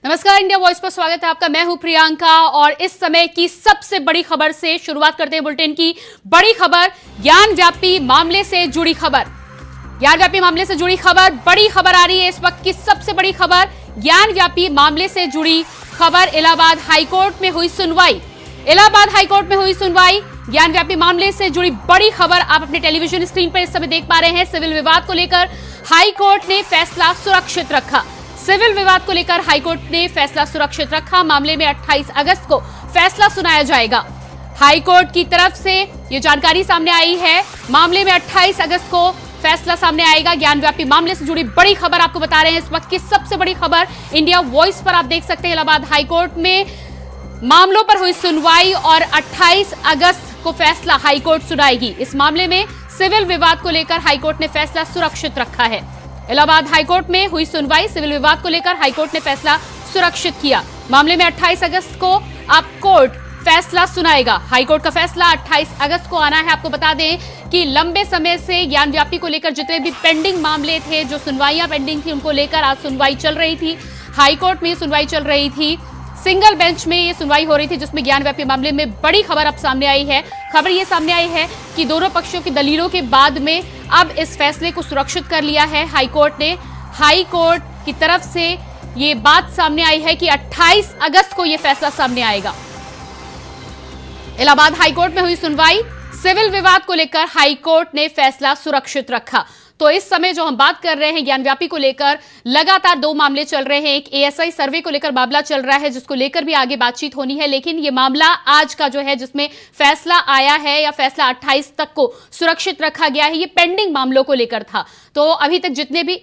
नमस्कार, India voice पर स्वागत है आपका। मैं हूं प्रियंका और इस समय की सबसे बड़ी खबर से शुरुआत करते हैं बुलेटिन की। बड़ी खबर, ज्ञानव्यापी मामले से जुड़ी खबर। ज्ञानव्यापी मामले से जुड़ी खबर, बड़ी खबर आ रही है इस वक्त की सबसे बड़ी खबर। ज्ञानव्यापी मामले से जुड़ी खबर, इलाहाबाद हाईकोर्ट में हुई सुनवाई। इलाहाबाद हाईकोर्ट में हुई सुनवाई, ज्ञानव्यापी मामले से जुड़ी बड़ी खबर आप अपने टेलीविजन स्क्रीन पर इस समय देख पा रहे हैं। सिविल विवाद को लेकर हाईकोर्ट ने फैसला सुरक्षित रखा। सिविल विवाद को लेकर हाईकोर्ट ने फैसला सुरक्षित रखा। मामले में 28 अगस्त को फैसला सुनाया जाएगा। हाईकोर्ट की तरफ से यह जानकारी सामने आई है। मामले में 28 अगस्त को फैसला सामने आएगा। ज्ञानव्यापी मामले से जुड़ी बड़ी खबर आपको बता रहे हैं, इस वक्त की सबसे बड़ी खबर। इंडिया वॉइस पर आप देख सकते हैं, इलाहाबाद हाईकोर्ट में मामलों पर हुई सुनवाई और 28 अगस्त को फैसला हाईकोर्ट सुनाएगी। इस मामले में सिविल विवाद को लेकर हाईकोर्ट ने फैसला सुरक्षित रखा है। इलाहाबाद हाईकोर्ट में हुई सुनवाई, सिविल विवाद को लेकर हाईकोर्ट ने फैसला सुरक्षित किया। मामले में 28 अगस्त को अब कोर्ट फैसला सुनाएगा। हाईकोर्ट का फैसला 28 अगस्त को आना है। आपको बता दें कि लंबे समय से ज्ञानव्यापी को लेकर जितने भी पेंडिंग मामले थे, जो सुनवाइयां पेंडिंग थी, उनको लेकर आज सुनवाई चल रही थी। हाईकोर्ट में सुनवाई चल रही थी, सिंगल बेंच में ये सुनवाई हो रही थी, जिसमें ज्ञानव्यापी मामले में बड़ी खबर अब सामने आई है। खबर ये सामने आई है कि दोनों पक्षों की दलीलों के बाद में अब इस फैसले को सुरक्षित कर लिया है हाईकोर्ट ने। हाईकोर्ट की तरफ से ये बात सामने आई है कि 28 अगस्त को ये फैसला सामने आएगा। इलाहाबाद हाईकोर्ट में हुई सुनवाई, सिविल विवाद को लेकर हाईकोर्ट ने फैसला सुरक्षित रखा। तो इस समय जो हम बात कर रहे हैं ज्ञानव्यापी को लेकर, लगातार दो मामले चल रहे हैं। एक एएसआई सर्वे को लेकर मामला चल रहा है, जिसको लेकर भी आगे बातचीत होनी है। लेकिन ये मामला आज का जो है, जिसमें फैसला आया है या फैसला 28 तक को सुरक्षित रखा गया है, ये पेंडिंग मामलों को लेकर था। तो अभी तक जितने भी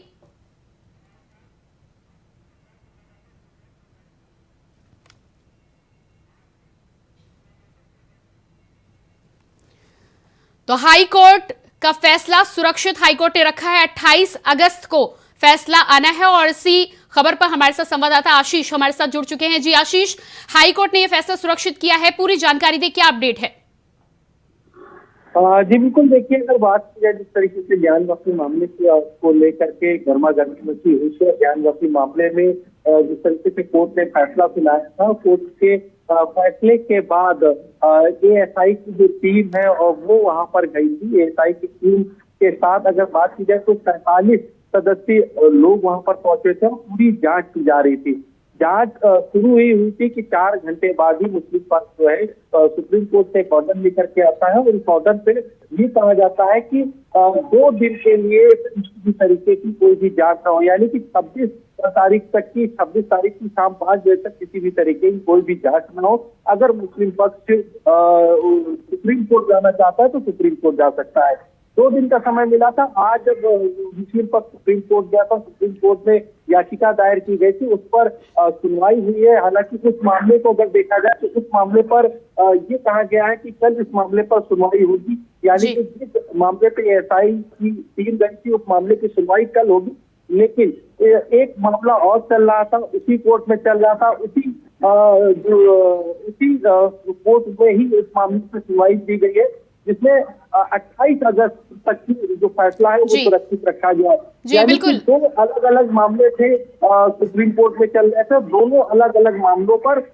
हाईकोर्ट का फैसला सुरक्षित हाईकोर्ट ने रखा है। 28 अगस्त को फैसला आना है और इसी खबर पर हमारे साथ संवाददाता आशीष हमारे साथ जुड़ चुके हैं। जी आशीष, हाईकोर्ट ने यह फैसला सुरक्षित किया है, पूरी जानकारी दे, क्या अपडेट है? जी बिल्कुल, देखिए अगर बात की जाए जिस तरीके से ज्ञानव्यापी मामले को लेकर के गर्मा गर्मी मची हुई है, ज्ञानव्यापी मामले में जिस तरीके से कोर्ट ने फैसला सुनाया था, कोर्ट के फैसले के बाद एएसआई की जो टीम है और वो वहां पर गई थी। एएसआई की टीम के साथ अगर बात की जाए तो 45 सदस्यीय लोग वहां पर पहुंचे थे और पूरी जांच की जा रही थी। जांच शुरू हुई थी कि 4 घंटे बाद ही मुस्लिम पक्ष जो है सुप्रीम कोर्ट से एक ऑर्डर लेकर के आता है और इस ऑर्डर पे ये कहा जाता है कि 2 दिन के लिए किसी तरीके की कोई भी जांच न हो, यानी कि 26 तारीख की शाम 5 बजे तक किसी भी तरीके की कोई भी जांच न हो। अगर मुस्लिम पक्ष सुप्रीम कोर्ट जाना चाहता है तो सुप्रीम कोर्ट जा सकता है। 2 दिन का समय मिला था। आज जब मुस्लिम पक्ष सुप्रीम कोर्ट गया था, सुप्रीम कोर्ट में याचिका दायर की गई थी, उस पर सुनवाई हुई है। हालांकि कुछ मामले को अगर देखा जाए तो उस मामले पर ये कहा गया है कि कल इस मामले पर सुनवाई होगी, यानी कि जिस मामले पे एएसआई की टीम गई थी उस मामले की सुनवाई कल होगी। लेकिन एक मामला और चल रहा था, उसी कोर्ट में चल रहा था, उसी कोर्ट में ही इस मामले पर सुनवाई दी गई है, जिसमें 28 अगस्त तक की जो फैसला है वो सुरक्षित रखा गया। जी बिल्कुल, 2 अलग अलग मामले थे सुप्रीम कोर्ट में चल रहे थे, दोनों अलग अलग मामलों पर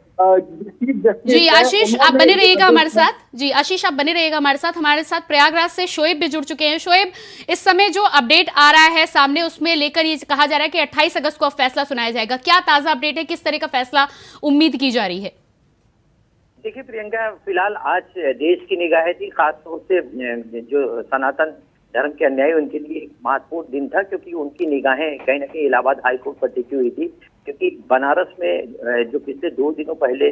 जी आशीष आप बने रहिएगा हमारे साथ। जी आशीष आप बने रहिएगा हमारे साथ। हमारे साथ प्रयागराज से शोएब भी जुड़ चुके हैं। शोएब, इस समय जो अपडेट आ रहा है सामने, उसमें लेकर ये कहा जा रहा है कि 28 अगस्त को फैसला सुनाया जाएगा। क्या ताजा अपडेट है, किस तरह का फैसला उम्मीद की जा रही है? देखिए प्रियंका, फिलहाल आज देश की निगाहें थी, खासतौर से जो सनातन धर्म के अन्यायी उनके लिए एक महत्वपूर्ण दिन था, क्योंकि उनकी निगाहें कहीं न कहीं इलाहाबाद हाईकोर्ट पर टिकी हुई थी। क्योंकि बनारस में जो पिछले 2 दिनों पहले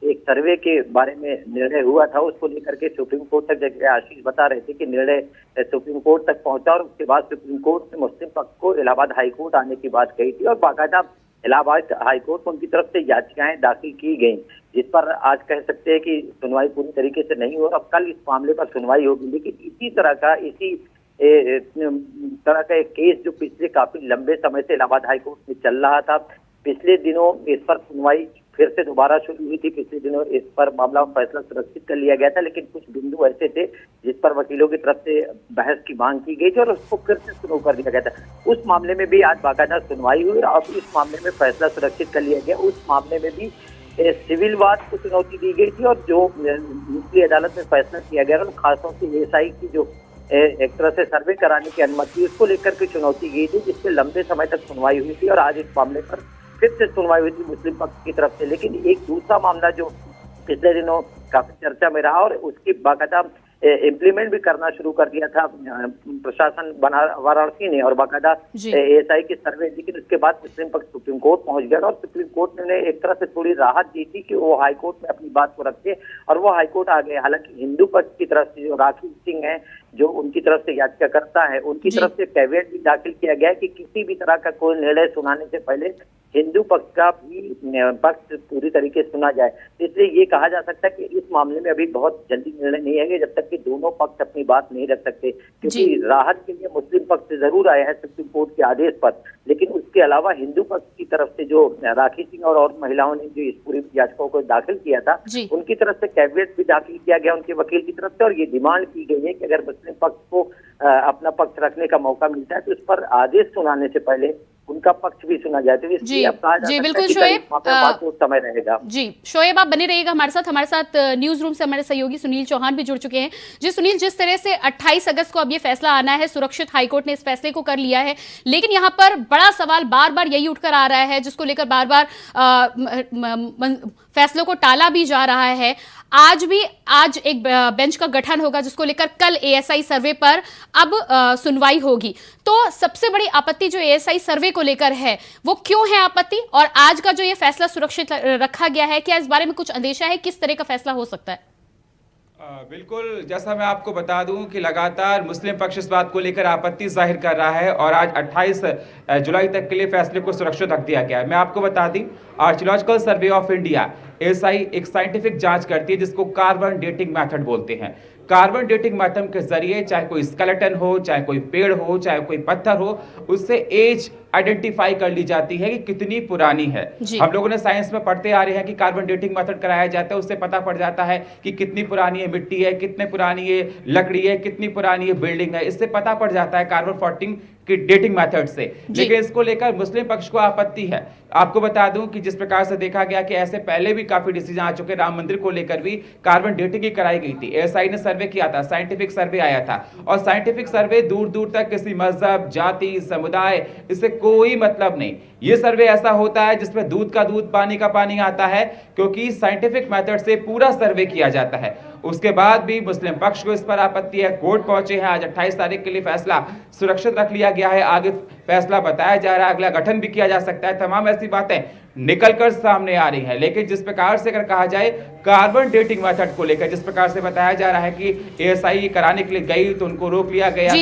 एक सर्वे के बारे में निर्णय हुआ था, उसको लेकर के सुप्रीम कोर्ट तक, जैसे आशीष बता रहे थे कि निर्णय सुप्रीम कोर्ट तक पहुंचा और उसके बाद सुप्रीम कोर्ट ने मुस्लिम पक्ष को इलाहाबाद हाईकोर्ट आने की बात कही थी और बाकायदा इलाहाबाद हाईकोर्ट में उनकी तरफ से याचिकाएं दाखिल की गई, जिस पर आज कह सकते हैं कि सुनवाई पूरी तरीके से नहीं हो। अब कल इस मामले पर सुनवाई होगी, लेकिन इसी तरह का एक केस जो पिछले काफी लंबे समय से इलाहाबाद हाईकोर्ट में चल रहा था, पिछले दिनों इस पर सुनवाई फिर से दोबारा शुरू हुई थी। पिछले दिनों इस पर मामला फैसला सुरक्षित कर लिया गया था, लेकिन कुछ बिंदु ऐसे थे जिस पर वकीलों की तरफ से बहस की मांग की गई थी और उसको फिर से शुरू कर दिया गया था। उस मामले में भी आज बाकायदा सुनवाई हुई और अब इस मामले में फैसला सुरक्षित कर लिया गया। उस मामले में भी सिविल वाद को चुनौती दी गई थी और जो निचली अदालत में फैसला किया गया और खासतौर से एएसआई की जो एक तरह से सर्वे कराने की अनुमति उसको लेकर के चुनौती गई थी, जिससे लंबे समय तक सुनवाई हुई थी और आज इस मामले पर फिर से सुनवाई हुई थी मुस्लिम पक्ष की तरफ से। लेकिन एक दूसरा मामला जो पिछले दिनों काफी चर्चा में रहा और उसकी बाकायदा इम्प्लीमेंट भी करना शुरू कर दिया था प्रशासन वाराणसी ने और बाकायदा एएसआई की सर्वे, लेकिन उसके बाद मुस्लिम पक्ष सुप्रीम कोर्ट पहुंच गया और सुप्रीम कोर्ट ने एक तरह से थोड़ी राहत दी थी कि वो हाई कोर्ट में अपनी बात को रखे और वो हाई कोर्ट आ गए। हालांकि हिंदू पक्ष की तरफ से जो राखी सिंह है, जो उनकी तरफ से याचिकाकर्ता है, उनकी तरफ से कैविएट भी दाखिल किया गया है कि किसी भी तरह का कोई निर्णय सुनाने से पहले हिंदू पक्ष का भी पक्ष पूरी तरीके से सुना जाए। इसलिए ये कहा जा सकता है कि इस मामले में अभी बहुत जल्दी निर्णय नहीं है जब तक कि दोनों पक्ष अपनी बात नहीं रख सकते, क्योंकि राहत के लिए मुस्लिम पक्ष से जरूर आया है सुप्रीम कोर्ट के आदेश पर, लेकिन उसके अलावा हिंदू पक्ष की तरफ से जो राखी सिंह और महिलाओं ने जो इस पूरी याचिकाओं को दाखिल किया था उनकी तरफ से कैविएट भी दाखिल किया गया उनके वकील की तरफ से और ये डिमांड की गई है कि अगर मुस्लिम पक्ष को अपना पक्ष रखने का मौका मिलता है तो उस पर आदेश सुनाने से पहले उनका पक्ष भी सुना जाए। तो जी बिल्कुल शोएब, समय रहेगा। जी शोएब, आप बने रहिएगा हमारे साथ न्यूज रूम से हमारे सहयोगी सुनील चौहान भी जुड़ चुके हैं। जी सुनील, जिस तरह से 28 अगस्त को अब ये फैसला आना है, सुरक्षित हाईकोर्ट ने इस फैसले को कर लिया है, लेकिन यहाँ पर बड़ा सवाल बार बार यही उठकर आ रहा है जिसको लेकर बार बार फैसलों को टाला भी जा रहा है। आज एक बेंच का गठन होगा जिसको लेकर कल एएसआई सर्वे पर अब सुनवाई होगी। तो सबसे बड़ी आपत्ति जो एएसआई सर्वे को लेकर है वो क्यों है आपत्ति, और आज का जो ये फैसला सुरक्षित रखा गया है, क्या इस बारे में कुछ अंदेशा है, किस तरह का फैसला हो सकता है? बिल्कुल, जैसा मैं आपको बता दूं कि लगातार मुस्लिम पक्ष इस बात को लेकर आपत्ति जाहिर कर रहा है और आज 28 जुलाई तक के लिए फैसले को सुरक्षित रख दिया गया है। मैं आपको बता दूं, archaeological survey of India ASI एक साइंटिफिक जांच करती है जिसको कार्बन डेटिंग मेथड बोलते हैं। कार्बन डेटिंग मेथड के जरिए चाहे कोई स्केलेटन हो, चाहे कोई पेड़ हो, चाहे कोई पत्थर हो, उससे एज आइडेंटिफाई कर ली जाती है कि कितनी पुरानी है। हम लोगों ने साइंस में पढ़ते आ रहे हैं कि कार्बन डेटिंग मेथड कराया जाता है, उससे पता पड़ जाता है कि कितनी पुरानी है मिट्टी है, कितने पुरानी है लकड़ी है, कितनी पुरानी है बिल्डिंग है, इससे पता पड़ जाता है कार्बन 14 की डेटिंग मेथड से। लेकिन इसको लेकर मुस्लिम पक्ष को आपत्ति है। आपको बता दूं कि जिस प्रकार से देखा गया कि ऐसे पहले भी काफी डिसीजन आ चुके, राम मंदिर को लेकर भी कार्बन डेटिंग ही कराई गई थी, एएसआई ने सर्वे किया था, साइंटिफिक सर्वे आया था और साइंटिफिक सर्वे दूर दूर तक किसी मजहब, जाति, समुदाय इससे कोई मतलब नहीं। ये सर्वे ऐसा होता है जिसमें दूध का दूध, पानी का पानी आता है, क्योंकि साइंटिफिक मेथड से पूरा सर्वे किया जाता है। उसके बाद भी मुस्लिम पक्ष को इस पर आपत्ति है, कोर्ट पहुंचे हैं। आज 28 तारीख के लिए फैसला सुरक्षित रख लिया गया है, आगे फैसला बताया जा रहा है, अगला गठन भी किया जा सकता है। तमाम ऐसी बातें निकलकर सामने आ रही हैं। लेकिन जिस प्रकार से अगर कहा जाए कार्बन डेटिंग मेथड को लेकर, जिस प्रकार से बताया जा रहा है कि एएसआई कराने के लिए गई तो उनको रोक लिया गया,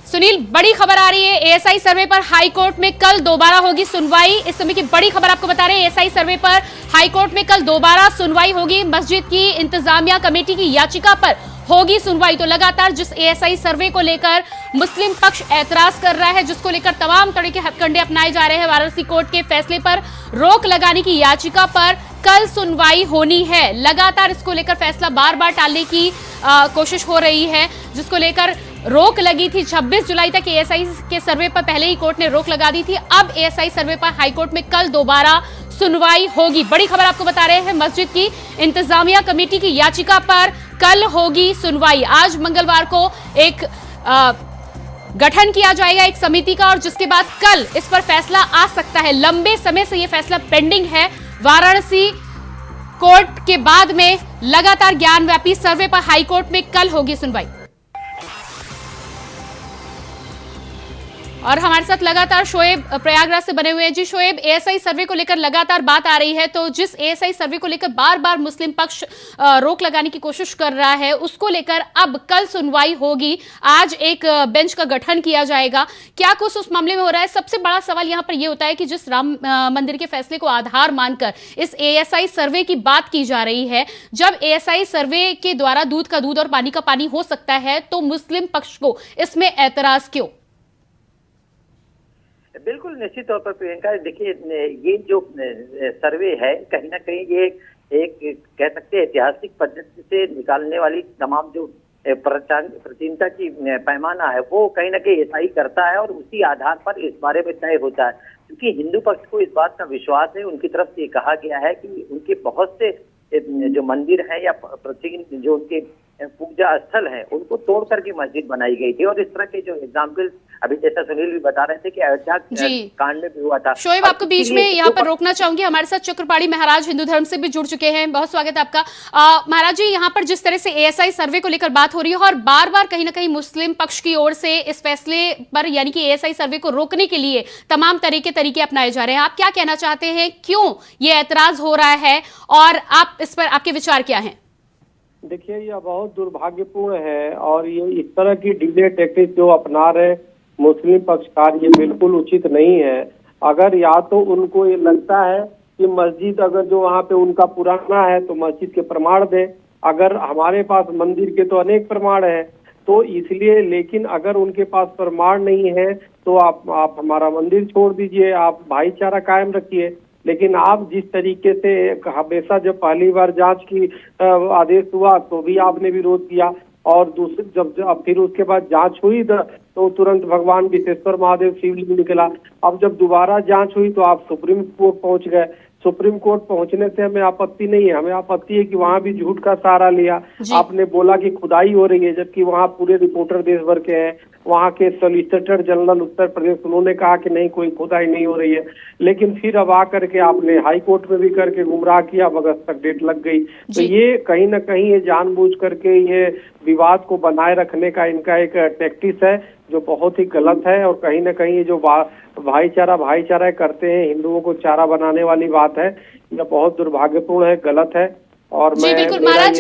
सुनील बड़ी खबर आ रही है, एएसआई सर्वे पर हाई कोर्ट में कल दोबारा होगी सुनवाई। इस समय की बड़ी खबर आपको बता रहे हैं, एएसआई सर्वे पर हाई कोर्ट में कल दोबारा सुनवाई होगी। मस्जिद की इंतजामिया कमेटी की याचिका पर होगी सुनवाई। तो लगातार जिस एएसआई सर्वे को लेकर मुस्लिम पक्ष ऐतराज कर रहा है, जिसको लेकर तमाम तरह के हथकंडे अपनाए जा रहे हैं, वाराणसी कोर्ट के फैसले पर रोक लगाने की याचिका पर कल सुनवाई होनी है। लगातार इसको लेकर फैसला बार बार टालने की कोशिश हो रही है, जिसको लेकर रोक लगी थी 26 जुलाई तक एएसआई के सर्वे पर पहले ही कोर्ट ने रोक लगा दी थी। अब एएसआई सर्वे पर हाईकोर्ट में कल दोबारा सुनवाई होगी। बड़ी खबर आपको बता रहे हैं, मस्जिद की इंतजामिया कमेटी की याचिका पर कल होगी सुनवाई। आज मंगलवार को एक गठन किया जाएगा एक समिति का, और जिसके बाद कल इस पर फैसला आ सकता है। लंबे समय से यह फैसला पेंडिंग है। वाराणसी कोर्ट के बाद में लगातार ज्ञानव्यापी सर्वे पर हाईकोर्ट में कल होगी सुनवाई। और हमारे साथ लगातार शोएब प्रयागराज से बने हुए हैं। जी शोएब, एएसआई सर्वे को लेकर लगातार बात आ रही है, तो जिस एएसआई सर्वे को लेकर बार बार मुस्लिम पक्ष रोक लगाने की कोशिश कर रहा है, उसको लेकर अब कल सुनवाई होगी। आज एक बेंच का गठन किया जाएगा। क्या कुछ उस मामले में हो रहा है? सबसे बड़ा सवाल यहाँ पर यह होता है कि जिस राम मंदिर के फैसले को आधार मानकर इस एएसआई सर्वे की बात की जा रही है, जब एएसआई सर्वे के द्वारा दूध का दूध और पानी का पानी हो सकता है, तो मुस्लिम पक्ष को इसमें ऐतराज क्यों? बिल्कुल निश्चित तौर पर प्रियंका, देखिए ये जो सर्वे है कहीं ना कहीं ये एक कह सकते हैं ऐतिहासिक पद्धति से निकालने वाली तमाम जो प्राचीनता की पैमाना है वो कहीं ना कहीं ऐसा ही करता है और उसी आधार पर इस बारे में तय होता है। क्योंकि हिंदू पक्ष को इस बात का विश्वास है, उनकी तरफ से कहा गया है कि उनके बहुत से जो मंदिर है या प्राचीन जो उनके पूजा स्थल है उनको तोड़ करके मस्जिद बनाई गई थी। और इस तरह के जो एग्जाम्पल अभी जैसा सुनील भी बता रहे थे कि अयोध्या कांड में भी हुआ था। शोएब, आपको बीच में यहाँ पर रोकना चाहूंगी, हमारे साथ चक्रपाणी महाराज हिंदू धर्म से भी जुड़ चुके हैं, बहुत स्वागत है आपका। महाराज जी, यहाँ पर जिस तरह से एएसआई सर्वे को लेकर बात हो रही है और बार बार कहीं ना कहीं मुस्लिम पक्ष की ओर से इस फैसले पर यानी कि एएसआई सर्वे को रोकने के लिए तमाम तरीके अपनाए जा रहे हैं, आप क्या कहना चाहते हैं, क्यों ये ऐतराज हो रहा है और आप इस पर आपके विचार क्या हैं? देखिए, यह बहुत दुर्भाग्यपूर्ण है और ये इस तरह की डिले टैक्टिक जो अपना रहे मुस्लिम पक्षकार, ये बिल्कुल उचित नहीं है। अगर या तो उनको ये लगता है कि मस्जिद अगर जो वहाँ पे उनका पुराना है तो मस्जिद के प्रमाण दें, अगर हमारे पास मंदिर के तो अनेक प्रमाण है तो इसलिए, लेकिन अगर उनके पास प्रमाण नहीं है तो आप हमारा मंदिर छोड़ दीजिए, आप भाईचारा कायम रखिए। लेकिन आप जिस तरीके से हमेशा जब पहली बार जांच की आदेश हुआ तो भी आपने विरोध किया और दूसरे जब फिर उसके बाद जांच हुई तो तुरंत भगवान विश्वेश्वर महादेव शिवलिंग निकला। अब जब दोबारा जांच हुई तो आप सुप्रीम कोर्ट पहुंच गए। सुप्रीम कोर्ट पहुंचने से हमें आपत्ति नहीं है, हमें आपत्ति है कि वहां भी झूठ का सहारा लिया। आपने बोला कि खुदाई हो रही है, जबकि वहां पूरे रिपोर्टर देश भर के हैं, वहां के सॉलिसिटर जनरल उत्तर प्रदेश, उन्होंने कहा कि नहीं कोई खुदाई नहीं हो रही है। लेकिन फिर अब आकर के आपने हाई कोर्ट में भी करके गुमराह किया, अगस्त तक डेट लग गई। तो ये कहीं ना कहीं ये जानबूझ करके ये विवाद को बनाए रखने का इनका एक टैक्टिस है जो बहुत ही गलत है। और कहीं ना कहीं ये जो भाईचारा करते हैं, हिंदुओं को चारा बनाने वाली बात है, यह बहुत दुर्भाग्यपूर्ण है, गलत है। और जी बिल्कुल महाराज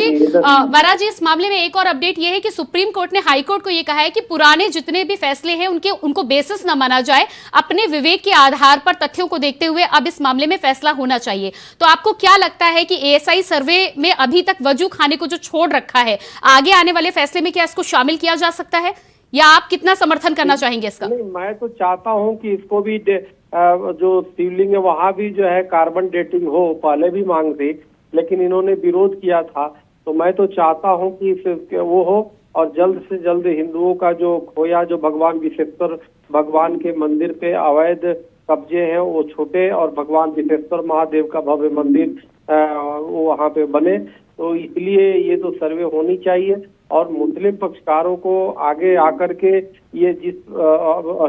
जी, इस मामले में एक और अपडेट ये है कि सुप्रीम कोर्ट ने हाई कोर्ट को ये कहा है कि पुराने जितने भी फैसले हैं उनको बेसिस न माना जाए, अपने विवेक के आधार पर तथ्यों को देखते हुए अब इस मामले में फैसला होना चाहिए। तो आपको क्या लगता है कि एएसआई सर्वे में अभी तक वजू खाने को जो छोड़ रखा है, आगे आने वाले फैसले में क्या इसको शामिल किया जा सकता है या आप कितना समर्थन करना चाहेंगे इसका? नहीं, मैं तो चाहता हूँ कि इसको भी जो शिवलिंग है वहाँ भी जो है कार्बन डेटिंग हो, पहले भी मांग थी लेकिन इन्होंने विरोध किया था। तो मैं तो चाहता हूं कि वो हो और जल्द से जल्द हिंदुओं का जो खोया, जो भगवान विश्वेश्वर भगवान के मंदिर पे अवैध कब्जे हैं वो छूटे और भगवान विश्वेश्वर महादेव का भव्य मंदिर वो वहाँ पे बने। तो इसलिए ये तो सर्वे होनी चाहिए और मुस्लिम पक्षकारों को आगे आकर के ये जिस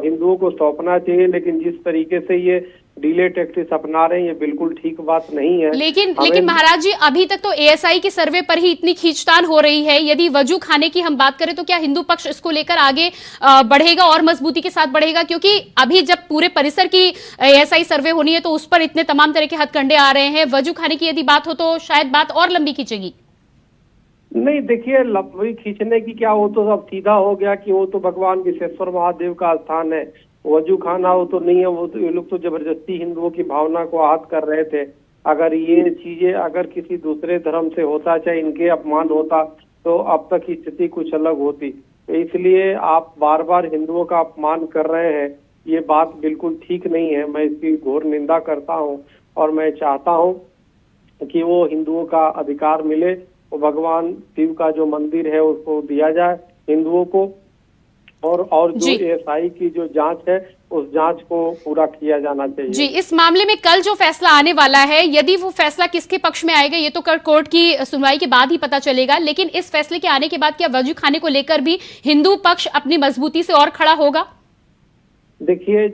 हिंदुओं को सौंपना चाहिए, लेकिन जिस तरीके से ये डिले टैक्टिस अपना रहे हैं ये बिल्कुल ठीक बात नहीं है। लेकिन महाराज जी, अभी तक तो एएसआई के सर्वे पर ही इतनी खींचतान हो रही है, यदि वजू खाने की हम बात करें तो क्या हिंदू पक्ष इसको लेकर आगे बढ़ेगा और मजबूती के साथ बढ़ेगा? क्योंकि अभी जब पूरे परिसर की एएसआई सर्वे होनी है तो उस पर इतने तमाम तरह के हथकंडे आ रहे हैं, वजू खाने की यदि बात हो तो शायद बात और लंबी खींचेगी। नहीं, देखिए लंबी खींचने की क्या, वो तो अब सीधा हो गया कि वो तो भगवान विश्वेश्वर महादेव का स्थान है, वजू खाना वो तो नहीं है। वो तो ये लोग तो जबरदस्ती हिंदुओं की भावना को आहत कर रहे थे। अगर ये चीजें अगर किसी दूसरे धर्म से होता, चाहे इनके अपमान होता, तो अब तक की स्थिति कुछ अलग होती। तो इसलिए आप बार बार हिंदुओं का अपमान कर रहे हैं, ये बात बिल्कुल ठीक नहीं है। मैं इसकी घोर निंदा करता हूँ और मैं चाहता हूँ कि वो हिंदुओं का अधिकार मिले, वो भगवान शिव का जो मंदिर है उसको दिया जाए हिंदुओं को, और जो एएसआई की जो जांच है उस जांच को पूरा किया जाना चाहिए। जी, इस मामले में कल जो फैसला आने वाला है, यदि वो फैसला किसके पक्ष में आएगा ये तो कल कोर्ट की सुनवाई के बाद ही पता चलेगा, लेकिन इस फैसले के आने के बाद क्या वजू खाने को लेकर भी हिंदू पक्ष अपनी मजबूती से और खड़ा होगा? देखिए,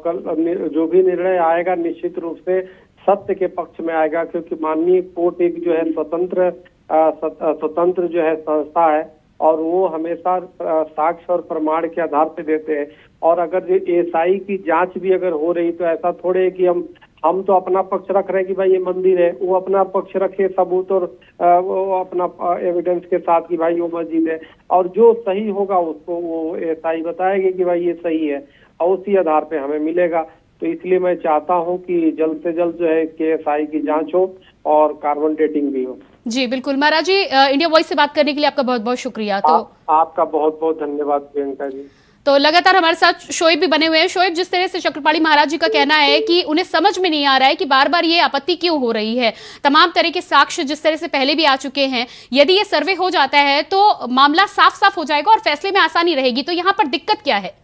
कल जो भी निर्णय आएगा निश्चित रूप से सत्य के पक्ष में आएगा, क्योंकि माननीय कोर्ट एक जो है स्वतंत्र जो है संस्था है और वो हमेशा साक्ष्य और प्रमाण के आधार पर देते हैं। और अगर एएसआई की जांच भी अगर हो रही तो ऐसा थोड़े है कि हम तो अपना पक्ष रख रहे हैं कि भाई ये मंदिर है, वो अपना पक्ष रखे सबूत और वो अपना एविडेंस के साथ कि भाई वो मस्जिद है, और जो सही होगा उसको वो एएसआई बताएगी कि भाई ये सही है और उसी आधार पे हमें मिलेगा। तो इसलिए मैं चाहता हूं कि जल्द से जल्द जो है एएसआई की जांच हो और कार्बन डेटिंग भी हो। जी बिल्कुल महाराज जी, इंडिया वॉइस से बात करने के लिए आपका बहुत बहुत शुक्रिया। तो आपका बहुत बहुत धन्यवाद प्रियंका जी। तो लगातार हमारे साथ शोएब भी बने हुए हैं। शोएब, जिस तरह से चक्रपाणी महाराज जी का कहना है कि उन्हें समझ में नहीं आ रहा है कि बार बार ये आपत्ति क्यों हो रही है, तमाम तरह के साक्ष्य जिस तरह से पहले भी आ चुके हैं, यदि ये सर्वे हो जाता है तो मामला साफ साफ हो जाएगा और फैसले में आसानी रहेगी, तो यहाँ पर दिक्कत क्या है?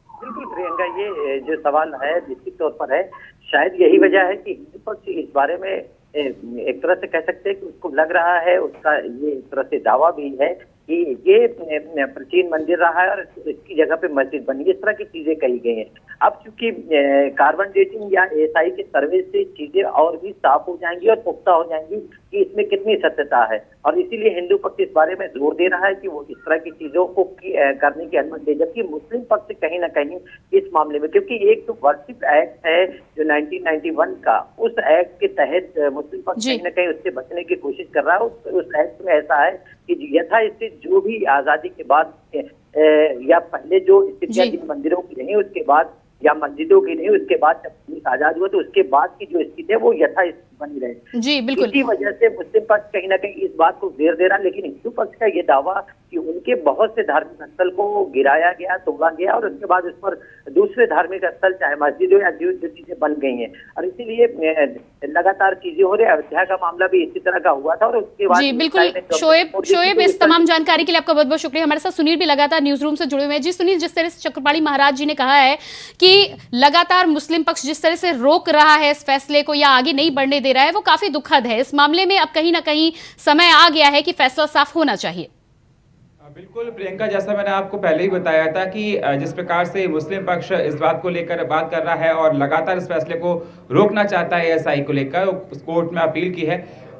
बिल्कुल प्रियंका, ये जो सवाल है निश्चित तौर पर है। शायद यही वजह है कि हिंदू पक्ष इस बारे में एक तरह से कह सकते हैं कि उसको लग रहा है, उसका ये एक तरह से दावा भी है कि ये प्राचीन मंदिर रहा है और इसकी जगह पे मस्जिद बनी, इस तरह की चीजें कही गई हैं। अब चूंकि कार्बन डेटिंग या एएसआई के सर्वे से चीजें और भी साफ हो जाएंगी और पुख्ता हो जाएंगी कि इसमें कितनी सत्यता है, और इसीलिए हिंदू पक्ष इस बारे में जोर दे रहा है कि वो इस तरह की चीजों को करने की अनुमति दे, जबकि मुस्लिम पक्ष कहीं ना कहीं इस मामले में, क्योंकि एक तो वर्शिप एक्ट है जो 1991 का, उस एक्ट के तहत मुस्लिम पक्ष कहीं ना कहीं उससे बचने की कोशिश कर रहा है। उस एक्ट में ऐसा है कि यथास्थित जो भी आजादी के बाद या पहले जो स्थितियां जिन मंदिरों की रही उसके बाद, या मस्जिदों की नहीं उसके बाद जब पुलिस आजाद हुआ तो उसके बाद की जो स्थिति है वो यथास्थित बनी रहे। जी बिल्कुल। इसी वजह से मुस्लिम पक्ष कहीं ना कहीं इस बात को घेर दे रहा, लेकिन हिंदू पक्ष का ये दावा कि उनके बहुत से धार्मिक स्थल को गिराया गया, तोड़ा गया और उसके बाद उस पर दूसरे धार्मिक स्थल चाहे मस्जिदों या जो चीजें बन गई हैं, और इसीलिए लगातार चीजें हो रही है। अयोध्या का मामला भी इसी तरह का हुआ था और उसके बाद जी बिल्कुल। शोएब, इस तमाम जानकारी के लिए आपका बहुत बहुत शुक्रिया। हमारे साथ सुनील भी लगातार न्यूज रूम से जुड़े हुए हैं। जी सुनील, जिस तरह से चक्रपाणी महाराज जी ने कहा है कि लगातार मुस्लिम पक्ष जिस तरह से रोक रहा है इस फैसले को या आगे नहीं बढ़ने दे रहा है, वो काफी दुखद है। इस मामले में अब कहीं ना कहीं समय आ गया है कि फैसला साफ होना चाहिए। बिल्कुल प्रियंका, जैसा मैंने आपको पहले ही बताया था कि जिस प्रकार से मुस्लिम पक्ष इस बात को लेकर बात कर रहा है और लगातार इस फैसले को रोकना चाहता है एएसआई को लेकर, कोर्ट में अपील की है,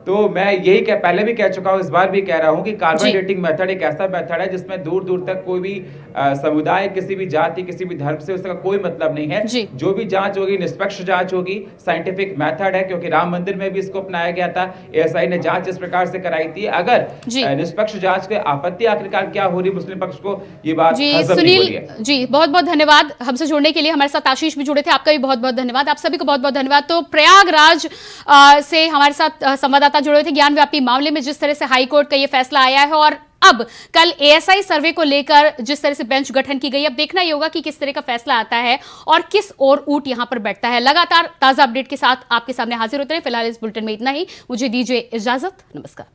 तो मैं यही पहले भी कह चुका हूं, इस बार भी कह रहा हूं कि कार्बन डेटिंग मेथड एक ऐसा मेथड है जिसमें दूर दूर तक कोई भी समुदाय, किसी भी जाति, किसी भी धर्म से उसका कोई मतलब नहीं है। जो भी जांच होगी निष्पक्ष जांच होगी, साइंटिफिक मेथड है, क्योंकि राम मंदिर में भी इसको अपनाया गया था। एएसआई ने जांच इस प्रकार से कराई थी। अगर निष्पक्ष जांच के आपत्ति आखिरकार क्या हो रही मुस्लिम पक्ष को, ये बात सुनील जी बहुत बहुत धन्यवाद हमसे जुड़ने के लिए। हमारे साथ आशीष भी जुड़े थे, आपका भी बहुत बहुत धन्यवाद। आप सभी को बहुत बहुत धन्यवाद। तो प्रयागराज से हमारे साथ संवाददाता जुड़े थे। ज्ञान व्यापी मामले में जिस तरह से हाईकोर्ट का यह फैसला आया है और अब कल एएसआई सर्वे को लेकर जिस तरह से बेंच गठन की गई, अब देखना ही होगा कि किस तरह का फैसला आता है और किस और ऊंट यहां पर बैठता है। लगातार ताजा अपडेट के साथ आपके सामने हाजिर होते हैं। फिलहाल इस बुलेटिन में इतना ही। मुझे दीजिए इजाजत। नमस्कार।